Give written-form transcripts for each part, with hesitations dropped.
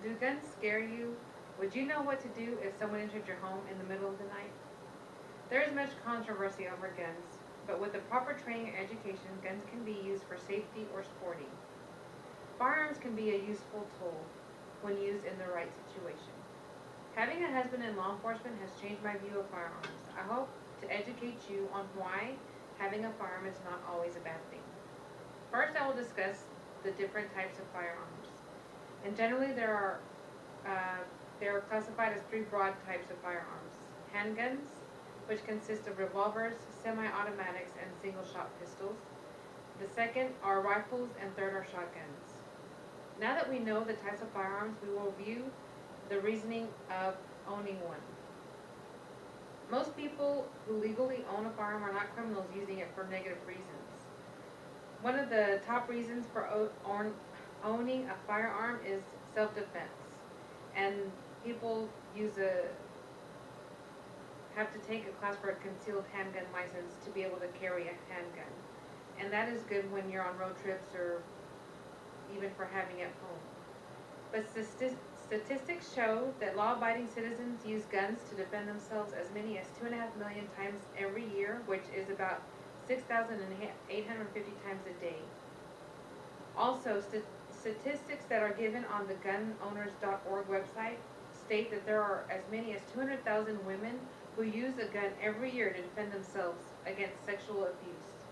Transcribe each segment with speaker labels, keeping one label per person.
Speaker 1: Do guns scare you? Would you know what to do if someone entered your home in the middle of the night? There is much controversy over guns, but with the proper training and education, guns can be used for safety or sporting. Firearms can be a useful tool when used in the right situation. Having a husband in law enforcement has changed my view of firearms. I hope to educate you on why having a firearm is not always a bad thing. First, I will discuss the different types of firearms. And generally, they are classified as three broad types of firearms: handguns, which consist of revolvers, semi-automatics, and single-shot pistols. The second are rifles, and third are shotguns. Now that we know the types of firearms, we will review the reasoning of owning one. Most people who legally own a firearm are not criminals using it for negative reasons. One of the top reasons for owning a firearm is self-defense, and people have to take a class for a concealed handgun license to be able to carry a handgun, and that is good when you're on road trips or even for having it home. But statistics show that law-abiding citizens use guns to defend themselves as many as 2.5 million times every year, which is about 6,850 times a day. Also, statistics that are given on the gunowners.org website state that there are as many as 200,000 women who use a gun every year to defend themselves against sexual abuse.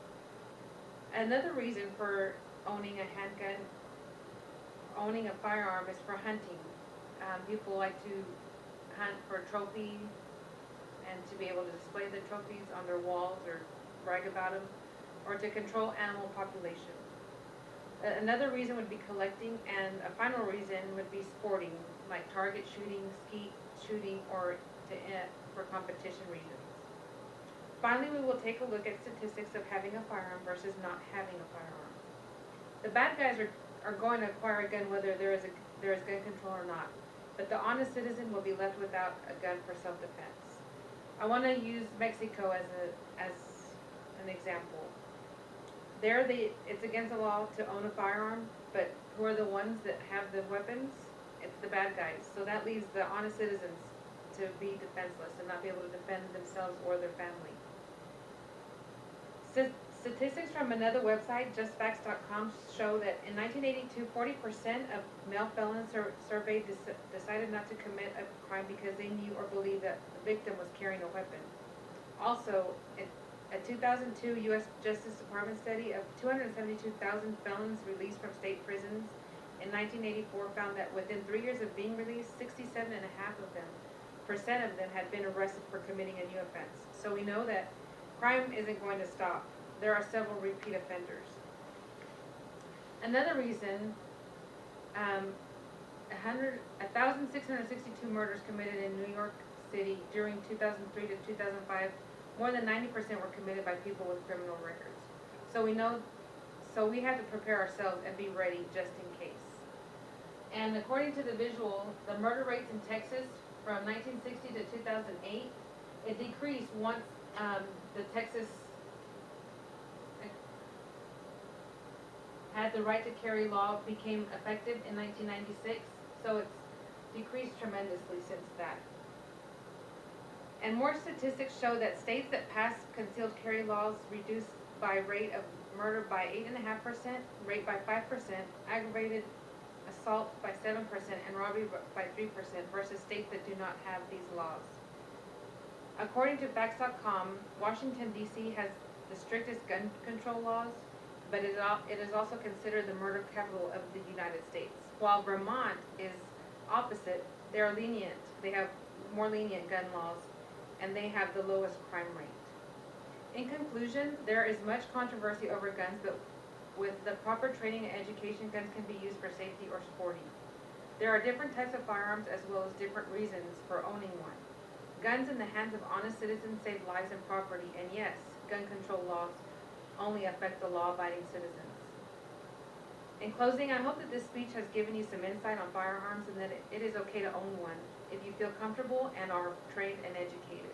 Speaker 1: Another reason for owning a handgun, owning a firearm, is for hunting. People like to hunt for trophies and to be able to display the trophies on their walls or brag about them, or to control animal population. Another reason would be collecting, and a final reason would be sporting, like target shooting, skeet shooting, or for competition reasons. Finally, we will take a look at statistics of having a firearm versus not having a firearm. The bad guys are going to acquire a gun whether there is gun control or not, but the honest citizen will be left without a gun for self-defense. I want to use Mexico as an example. There, it's against the law to own a firearm, but who are the ones that have the weapons? It's the bad guys. So that leaves the honest citizens to be defenseless and not be able to defend themselves or their family. Statistics from another website, justfacts.com, show that in 1982, 40% of male felons surveyed decided not to commit a crime because they knew or believed that the victim was carrying a weapon. Also, a 2002 U.S. Justice Department study of 272,000 felons released from state prisons in 1984 found that within 3 years of being released, 67.5% of them had been arrested for committing a new offense. So we know that crime isn't going to stop. There are several repeat offenders. Another reason, 1,662 murders committed in New York City during 2003 to 2005, more than 90% were committed by people with criminal records. So we have to prepare ourselves and be ready just in case. And according to the visual, the murder rates in Texas from 1960 to 2008, it decreased once the Texas had the right to carry law became effective in 1996, so it's decreased tremendously since that. And more statistics show that states that pass concealed carry laws reduce by rate of murder by 8.5%, rape by 5%, aggravated assault by 7%, and robbery by 3% versus states that do not have these laws. According to Facts.com, Washington, D.C. has the strictest gun control laws, but it is also considered the murder capital of the United States. While Vermont is opposite, they are lenient. They have more lenient gun laws, and they have the lowest crime rate. In conclusion, there is much controversy over guns, but with the proper training and education, guns can be used for safety or sporting. There are different types of firearms as well as different reasons for owning one. Guns in the hands of honest citizens save lives and property, and yes, gun control laws only affect the law-abiding citizens. In closing, I hope that this speech has given you some insight on firearms and that it is okay to own one if you feel comfortable and are trained and educated.